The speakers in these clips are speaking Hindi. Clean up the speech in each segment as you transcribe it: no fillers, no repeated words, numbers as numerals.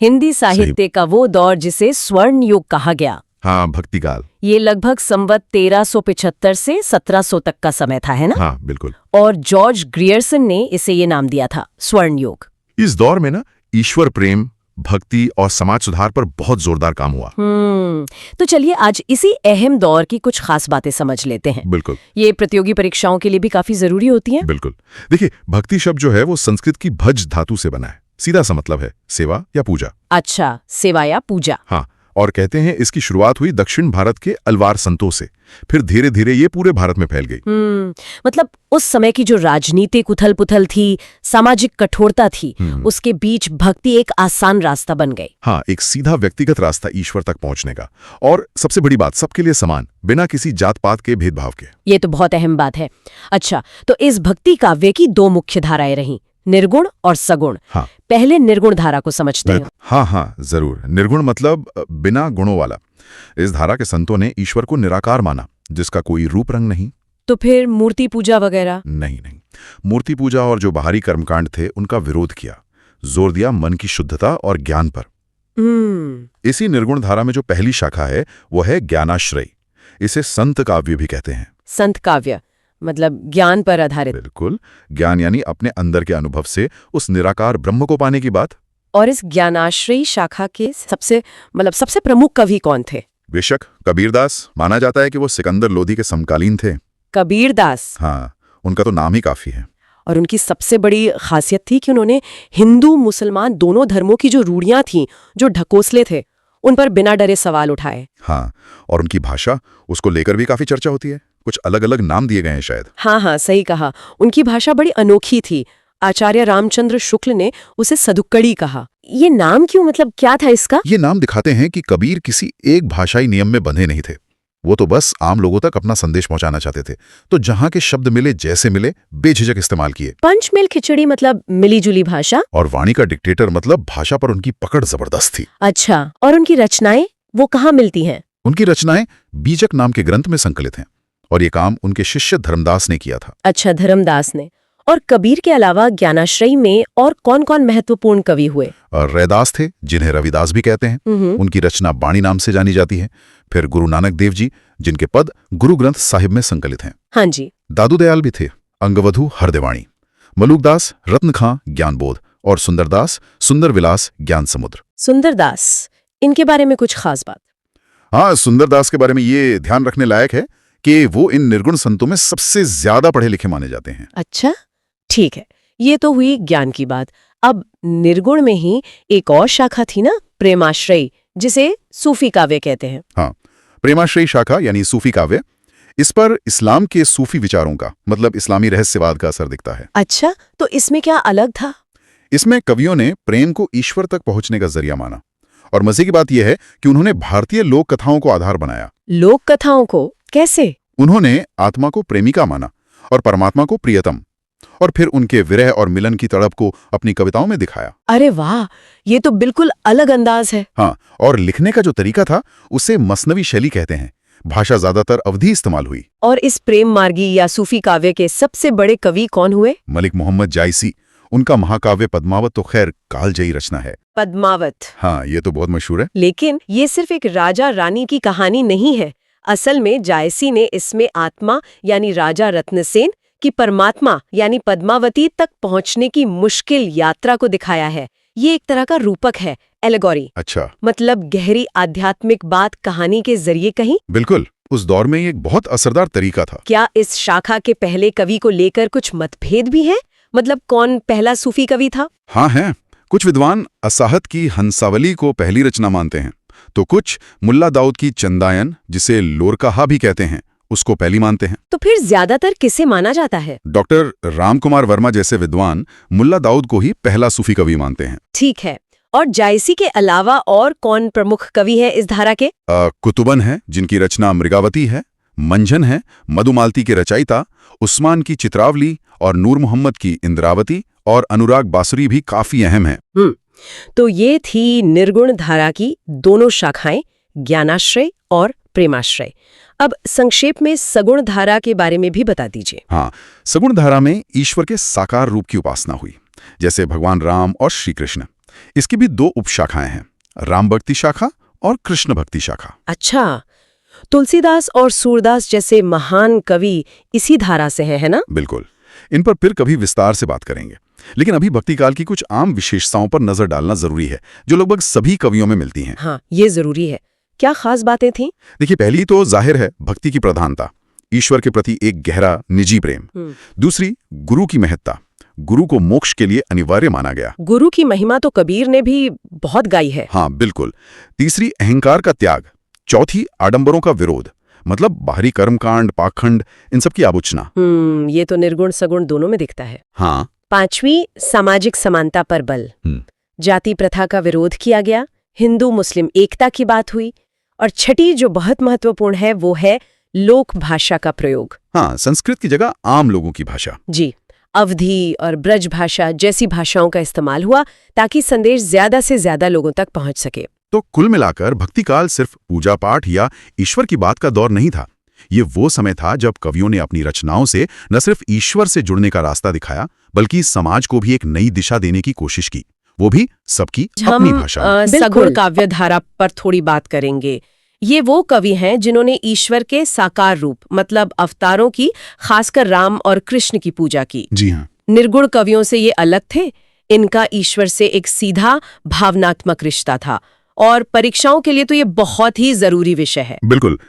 हिंदी साहित्य का वो दौर जिसे स्वर्ण युग कहा गया। हाँ, भक्ति काल। ये लगभग संवत 1375 से 1700 तक का समय था, है ना? हाँ, बिल्कुल। और जॉर्ज ग्रियर्सन ने इसे ये नाम दिया था, स्वर्ण युग। इस दौर में ना ईश्वर प्रेम, भक्ति और समाज सुधार पर बहुत जोरदार काम हुआ। तो चलिए आज इसी अहम दौर की कुछ खास बातें समझ लेते हैं। बिल्कुल। ये प्रतियोगी परीक्षाओं के लिए भी काफी जरूरी होती हैं। बिल्कुल। देखिए, भक्ति शब्द जो है वो संस्कृत की भज धातु से बना है। सीधा सा मतलब है सेवा या पूजा। अच्छा, सेवा या पूजा। हाँ, और कहते हैं इसकी शुरुआत हुई दक्षिण भारत के अलवार संतों से, फिर धीरे धीरे ये पूरे भारत में फैल गई। मतलब उस समय की जो राजनीतिक उथल पुथल थी, सामाजिक कठोरता थी, उसके बीच भक्ति एक आसान रास्ता बन गई। हाँ, एक सीधा व्यक्तिगत रास्ता ईश्वर तक पहुंचने का। और सबसे बड़ी बात, सबके लिए समान, बिना किसी जात पात के भेदभाव के। ये तो बहुत अहम बात है। अच्छा, तो इस भक्ति काव्य की दो मुख्य धाराएं रहीं, निर्गुण और सगुण। हाँ। पहले निर्गुण धारा को समझते हैं। हाँ, जरूर। निर्गुण मतलब बिना गुणों वाला। इस धारा के संतों ने ईश्वर को निराकार माना, जिसका कोई रूप रंग नहीं। तो फिर मूर्ति पूजा वगैरह? नहीं। मूर्ति पूजा और जो बाहरी कर्मकांड थे उनका विरोध किया, जोर दिया मन की शुद्धता और ज्ञान पर। इसी निर्गुण धारा में जो पहली शाखा है वो है ज्ञानाश्रय। इसे संत काव्य भी कहते हैं। संत काव्य मतलब ज्ञान पर आधारित। बिल्कुल। ज्ञान यानी अपने अंदर के अनुभव से उस निराकार ब्रह्म को पाने की बात। और इस ज्ञानाश्रयी शाखा के सबसे प्रमुख कवि कौन थे? बेशक कबीरदास। माना जाता है कि वो सिकंदर लोधी के समकालीन थे। कबीरदास? हाँ, उनका तो नाम ही काफी है। और उनकी सबसे बड़ी खासियत थी कि उन्होंने हिंदू मुसलमान दोनों धर्मों की जो रूढ़ियां थीं, जो ढकोसले थे, उन पर बिना डरे सवाल उठाए। हाँ, और उनकी भाषा, उसको लेकर भी काफी चर्चा होती है। कुछ अलग अलग नाम दिए गए हैं शायद। हाँ, सही कहा। उनकी भाषा बड़ी अनोखी थी। आचार्य रामचंद्र शुक्ल ने उसे सदुक्कड़ी कहा। ये नाम क्यों, मतलब क्या था इसका? ये नाम दिखाते हैं कि कबीर किसी एक भाषाई नियम में बंधे नहीं थे। वो तो बस आम लोगों तक अपना संदेश पहुंचाना चाहते थे, तो जहां के शब्द मिले जैसे मिले बेझिझक इस्तेमाल किए। पंचमेल खिचड़ी मतलब मिलीजुली भाषा। और वाणी का डिक्टेटर मतलब भाषा पर उनकी पकड़ जबरदस्त थी। अच्छा, और उनकी रचनाएं वो कहाँ मिलती हैं? उनकी रचनाएं बीजक नाम के ग्रंथ में संकलित हैं, और ये काम उनके शिष्य धर्मदास ने किया था। अच्छा, धर्मदास ने। और कबीर के अलावा ज्ञानाश्रयी में और कौन कौन महत्वपूर्ण कवि हुए? रैदास थे, जिन्हें रविदास भी कहते हैं। उनकी रचना बाणी नाम से जानी जाती है। फिर गुरु नानक देव जी, जिनके पद गुरु ग्रंथ साहिब में संकलित हैं। हाँ जी। दादू दयाल भी थे, अंगवधु हरदेवाणी। मलूकदास रत्न खां ज्ञानबोध, और सुंदरदास सुंदर विलास ज्ञान समुद्र। सुंदरदास, इनके बारे में कुछ खास बात? हाँ, सुंदरदास के बारे में ये ध्यान रखने लायक है कि वो इन निर्गुण संतों में सबसे ज्यादा पढ़े लिखे माने जाते हैं। अच्छा, ठीक है। ये तो हुई ज्ञान की बात। अब निर्गुण में ही एक और शाखा थी ना, प्रेमाश्रयी, जिसे सूफी काव्य कहते हैं। हाँ, प्रेमाश्रयी शाखा यानी सूफी काव्य। इस पर इस्लाम के सूफी विचारों का, मतलब इस्लामी रहस्यवाद का असर दिखता है। अच्छा, तो इसमें क्या अलग था? इसमें कवियों ने प्रेम को ईश्वर तक पहुंचने का जरिया माना। और मजे की बात यह है कि उन्होंने भारतीय लोक कथाओं को आधार बनाया। लोक कथाओं को कैसे? उन्होंने आत्मा को प्रेमिका माना और परमात्मा को प्रियतम, और फिर उनके विरह और मिलन की तड़प को अपनी कविताओं में दिखाया। अरे वाह, ये तो बिल्कुल अलग अंदाज है। हाँ, और लिखने का जो तरीका था उसे मसनवी शैली कहते हैं। भाषा ज्यादातर अवधी इस्तेमाल हुई। और इस प्रेम मार्गी या सूफी काव्य के सबसे बड़े कवि कौन हुए? मलिक मोहम्मद जायसी। उनका महाकाव्य पद्मावत तो खैर कालजयी रचना है। पद्मावत? हाँ, ये तो बहुत मशहूर है। लेकिन ये सिर्फ एक राजा रानी की कहानी नहीं है। असल में जायसी ने इसमें आत्मा यानी राजा रत्नसेन की परमात्मा यानी पद्मावती तक पहुंचने की मुश्किल यात्रा को दिखाया है। ये एक तरह का रूपक है, एलेगोरी। अच्छा, मतलब गहरी आध्यात्मिक बात कहानी के जरिए कहीं। बिल्कुल। उस दौर में ये एक बहुत असरदार तरीका था। क्या इस शाखा के पहले कवि को लेकर कुछ मतभेद भी है? मतलब कौन पहला सूफी कवि था? हाँ है। कुछ विद्वान असाहत की हंसावली को पहली रचना मानते हैं, तो कुछ मुल्ला दाऊद की चंदायन, जिसे लोरकाहा भी कहते हैं, उसको पहली मानते हैं। तो फिर ज्यादातर किसे माना जाता है? डॉक्टर राम कुमार वर्मा जैसे विद्वान मुल्ला दाऊद को ही पहला सूफी कवि मानते हैं। ठीक है। और जायसी के अलावा और कौन प्रमुख कवि है इस धारा के? कुतुबन है, जिनकी रचना मृगावती है। मंझन है, मधुमालती के रचयिता। उस्मान की चित्रावली और नूर मोहम्मद की इंद्रावती, और अनुराग बासुरी भी काफी अहम है। तो ये थी निर्गुण धारा की दोनों शाखाएं, ज्ञानाश्रय और प्रेमाश्रय। अब संक्षेप में सगुण धारा के बारे में भी बता दीजिए। हाँ, सगुण धारा में ईश्वर के साकार रूप की उपासना हुई, जैसे भगवान राम और श्री कृष्ण। इसकी भी 2 उपशाखाएं हैं, राम भक्ति शाखा और कृष्ण भक्ति शाखा। अच्छा, तुलसीदास और सूरदास जैसे महान कवि इसी धारा से है ना? बिल्कुल, इन पर फिर कभी विस्तार से बात करेंगे, लेकिन अभी भक्ति काल की कुछ आम विशेषताओं पर नजर डालना जरूरी है जो लगभग सभी कवियों में मिलती हैं। हाँ, ये जरूरी है। क्या खास बातें थीं? देखिए, पहली तो जाहिर है भक्ति की प्रधानता, ईश्वर के प्रति एक गहरा निजी प्रेम। दूसरी, गुरु की महत्ता, गुरु को मोक्ष के लिए अनिवार्य माना गया। गुरु की महिमा तो कबीर ने भी बहुत गाई है। हाँ बिल्कुल। तीसरी, अहंकार का त्याग। चौथी, आडंबरों का विरोध, मतलब बाहरी कर्मकांड, पाखंड, इन सब की आलोचना। ये तो निर्गुण सगुण दोनों में दिखता है। हाँ। पांचवी, सामाजिक समानता पर बल। जाति प्रथा का विरोध किया गया, हिंदू मुस्लिम एकता की बात हुई। और छठी जो बहुत महत्वपूर्ण है वो है लोक भाषा का प्रयोग। हाँ, संस्कृत की जगह आम लोगों की भाषा। जी, अवधी और ब्रज भाषा जैसी भाषाओं का इस्तेमाल हुआ ताकि संदेश ज्यादा से ज्यादा लोगों तक पहुंच सके। तो कुल मिलाकर भक्ति काल सिर्फ पूजा पाठ या ईश्वर की बात का दौर नहीं था। ये वो समय था जब कवियों ने अपनी रचनाओं से न सिर्फ ईश्वर से जुड़ने का रास्ता दिखाया, बल्कि समाज को भी एक नई दिशा देने की कोशिश की, वो भी सबकी अपनी भाषा में। सगुण काव्य धारा पर थोड़ी बात करेंगे। ये वो कवि हैं जिन्होंने ईश्वर के साकार रूप मतलब अवतारों की, खासकर राम और कृष्ण की पूजा की। जी हाँ। निर्गुण कवियों से ये अलग थे। इनका ईश्वर से एक सीधा भावनात्मक रिश्ता था और परीक्षाओं के लिए तो ये बहुत ही जरूरी विषय है। बिल्कुल।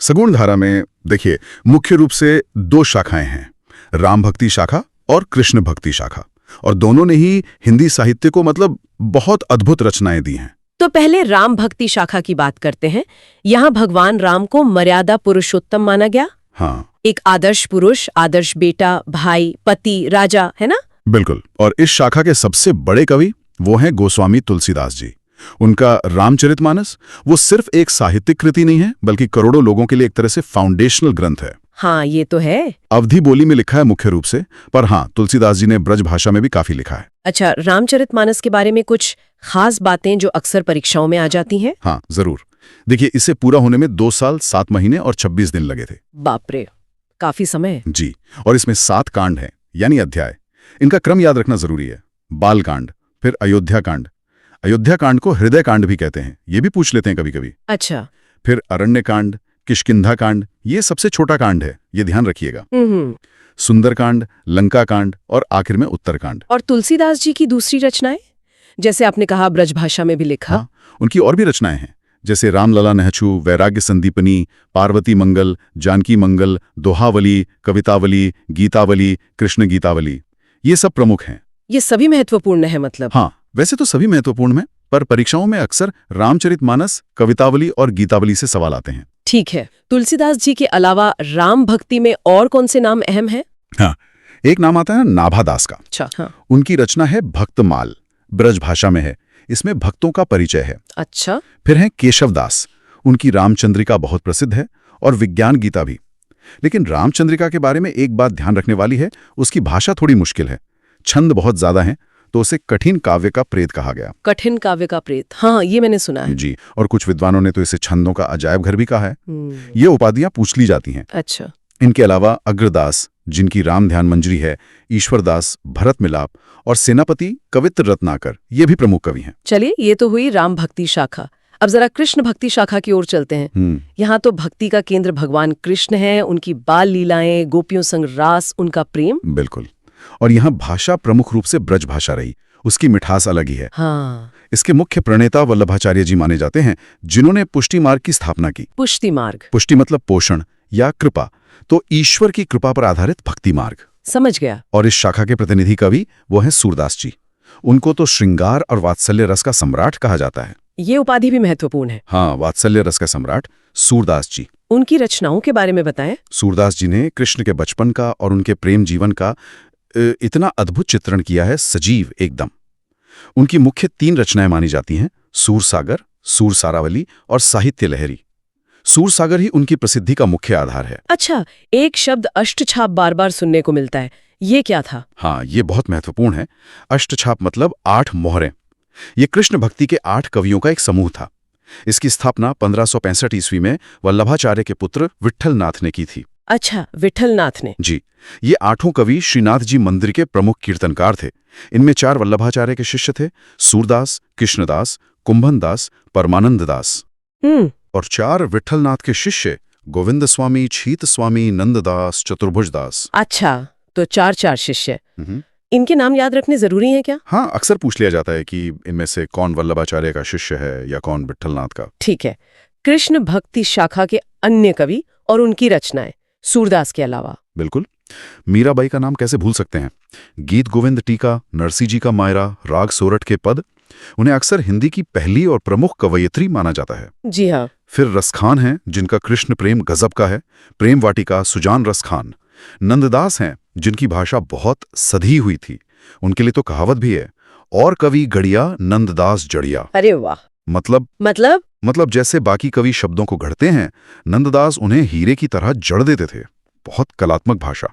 सगुण धारा में देखिए, मुख्य रूप से 2 शाखाएं हैं, राम भक्ति शाखा और कृष्ण भक्ति शाखा, और दोनों ने ही हिंदी साहित्य को मतलब बहुत अद्भुत रचनाएं दी हैं। तो पहले राम भक्ति शाखा की बात करते हैं। यहाँ भगवान राम को मर्यादा पुरुषोत्तम माना गया। हाँ, एक आदर्श पुरुष, आदर्श बेटा, भाई, पति, राजा, है ना? बिल्कुल। और इस शाखा के सबसे बड़े कवि वो हैं गोस्वामी तुलसीदास जी। उनका रामचरितमानस वो सिर्फ एक साहित्यिक कृति नहीं है, बल्कि करोड़ों लोगों के लिए एक तरह से फाउंडेशनल ग्रंथ है। हाँ, ये तो है। अवधी बोली में लिखा है मुख्य रूप से, पर हाँ, तुलसीदास जी ने ब्रज भाषा में भी काफी लिखा है। अच्छा, रामचरितमानस के बारे में कुछ खास बातें जो अक्सर परीक्षाओं में आ जाती हैं? हाँ जरूर। देखिए, इसे पूरा होने में 2 साल 7 महीने और 26 दिन लगे थे। बाप रे, काफी समय। जी। और इसमें 7 कांड हैं, यानी अध्याय। इनका क्रम याद रखना जरूरी है। बाल कांड, फिर अयोध्या कांड। अयोध्या कांड को हृदय कांड भी कहते हैं, ये भी पूछ लेते हैं कभी कभी। अच्छा। फिर अरण्य कांड, किष्किंधा कांड, ये सबसे छोटा कांड है, ये ध्यान रखिएगा। सुंदरकांड, लंका कांड और आखिर में उत्तरकांड। और तुलसीदास जी की दूसरी रचनाएं, जैसे आपने कहा ब्रजभाषा में भी लिखा। हाँ, उनकी और भी रचनाएं हैं, जैसे रामलला नहचू, वैराग्य संदीपनी, पार्वती मंगल, जानकी मंगल, दोहावली, कवितावली, गीतावली, कृष्ण गीतावली, ये सब प्रमुख हैं। ये सभी महत्वपूर्ण है मतलब? हाँ, वैसे तो सभी महत्वपूर्ण हैं, पर परीक्षाओं में अक्सर रामचरितमानस, कवितावली और गीतावली से सवाल आते हैं। ठीक है। तुलसीदास जी के अलावा राम भक्ति में और कौन से नाम अहम हैं? हाँ, एक नाम आता है नाभादास का। अच्छा। हाँ। उनकी रचना है भक्तमाल, ब्रज भाषा में है, इसमें भक्तों का परिचय है। अच्छा। फिर है केशवदास, उनकी रामचंद्रिका बहुत प्रसिद्ध है, और विज्ञान गीता भी। लेकिन रामचंद्रिका के बारे में एक बात ध्यान रखने वाली है, उसकी भाषा थोड़ी मुश्किल है, छंद बहुत ज्यादा हैं, तो उसे कठिन काव्य का प्रेत कहा गया। कठिन काव्य का प्रेत, हाँ, ये मैंने सुना है। जी। और कुछ विद्वानों ने तो इसे छंदों का अजायब घर भी कहा है। ये उपाधियां पूछ ली जाती हैं। अच्छा। इनके अलावा अग्रदास, जिनकी राम ध्यान मंजरी है, ईश्वरदास, भरत मिलाप और सेनापति कवित्र रत्नाकर, ये भी प्रमुख कवि हैं। चलिए, ये तो हुई राम भक्ति शाखा। अब जरा कृष्ण भक्ति शाखा की ओर चलते हैं। यहाँ तो भक्ति का केंद्र भगवान कृष्ण है, उनकी बाल लीलाएं, गोपियों संग रास, उनका प्रेम। बिल्कुल। और यहाँ भाषा प्रमुख रूप से ब्रज भाषा रही, उसकी मिठास अलग ही है। हाँ। इसके मुख्य प्रणेता वल्लभाचार्य जी माने जाते हैं, जिन्होंने पुष्टि मार्ग की स्थापना की। पुष्टि मार्ग, पुष्टि मतलब पोषण या कृपा, तो ईश्वर की कृपा पर आधारित भक्ति मार्ग। समझ गया। और इस शाखा के प्रतिनिधि कवि वो हैं सूरदास जी। उनको तो श्रृंगार और वात्सल्य रस का सम्राट कहा जाता है। ये उपाधि भी महत्वपूर्ण है। हाँ, वात्सल्य रस का सम्राट सूरदास जी। उनकी रचनाओं के बारे में बताएं। सूरदास जी ने कृष्ण के बचपन का और उनके प्रेम जीवन का इतना अद्भुत चित्रण किया है, सजीव एकदम। उनकी मुख्य 3 रचनाएं मानी जाती हैं, सूरसागर, सूरसारावली और साहित्य लहरी। सूरसागर ही उनकी प्रसिद्धि का मुख्य आधार है। अच्छा, एक शब्द अष्टछाप बार बार सुनने को मिलता है, ये क्या था? हाँ, ये बहुत महत्वपूर्ण है। अष्टछाप मतलब 8 मोहरें। ये कृष्ण भक्ति के 8 कवियों का एक समूह था। इसकी स्थापना 1565 ईस्वी में वल्लभाचार्य के पुत्र विट्ठलनाथ ने की थी। अच्छा, विट्ठलनाथ ने। जी। ये 8 कवि श्रीनाथ जी मंदिर के प्रमुख कीर्तनकार थे। इनमें 4 वल्लभाचार्य के शिष्य थे, सूरदास, कृष्णदास, कुंभनदास, परमानंद दास। और 4 विठलनाथ के शिष्य, गोविंद स्वामी, छीत स्वामी, नंददास, चतुर्भुज दास। अच्छा, तो 4 शिष्य। इनके नाम याद रखने जरूरी हैं क्या? हाँ, अक्सर पूछ लिया जाता है कि इनमें से कौन वल्लभाचार्य का शिष्य है या कौन विठलनाथ का। ठीक है। कृष्ण भक्ति शाखा के अन्य कवि और उनकी रचनाएं, सूरदास के अलावा? बिल्कुल। मीराबाई का नाम कैसे भूल सकते हैं। गीत गोविंद टीका, नरसी जी का मायरा, राग सोरठ के पद, उन्हें अक्सर हिंदी की पहली और प्रमुख कवयित्री माना जाता है। जी हाँ। फिर रसखान हैं, जिनका कृष्ण प्रेम गजब का है, प्रेम वाटिका, सुजान रसखान। नंददास हैं, जिनकी भाषा बहुत सधी हुई थी, उनके लिए तो कहावत भी है, और कवि गढ़िया नंददास जड़िया। अरे वाह। मतलब जैसे बाकी कवि शब्दों को गढ़ते हैं, नंददास उन्हें हीरे की तरह जड़ देते थे। बहुत कलात्मक भाषा।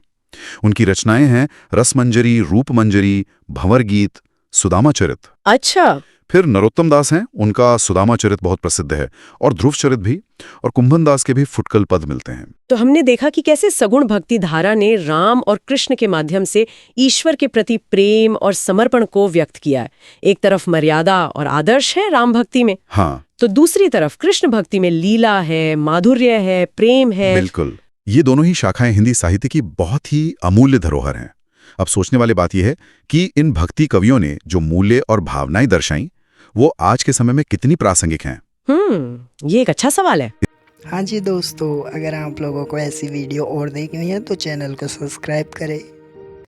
उनकी रचनाएं हैं रसमंजरी, रूपमंजरी, भंवर गीत, सुदामा चरित। अच्छा। फिर नरोत्तम दास हैं, उनका सुदामा चरित बहुत प्रसिद्ध है, और ध्रुव चरित भी, और कुंभन दास के भी फुटकल पद मिलते हैं। तो हमने देखा कि कैसे सगुण भक्ति धारा ने राम और कृष्ण के माध्यम से ईश्वर के प्रति प्रेम और समर्पण को व्यक्त किया है। एक तरफ मर्यादा और आदर्श है राम भक्ति में, हाँ, तो दूसरी तरफ कृष्ण भक्ति में लीला है, माधुर्य है, प्रेम है। बिल्कुल। ये दोनों ही शाखाएं हिंदी साहित्य की बहुत ही अमूल्य धरोहर हैं। अब सोचने वाली बात यह है कि इन भक्ति कवियों ने जो मूल्य और भावनाएं दर्शाई, वो आज के समय में कितनी प्रासंगिक हैं? ये एक अच्छा सवाल है। हाँ जी दोस्तों, अगर आप लोगों को ऐसी वीडियो और देखनी है तो चैनल को सब्सक्राइब करें।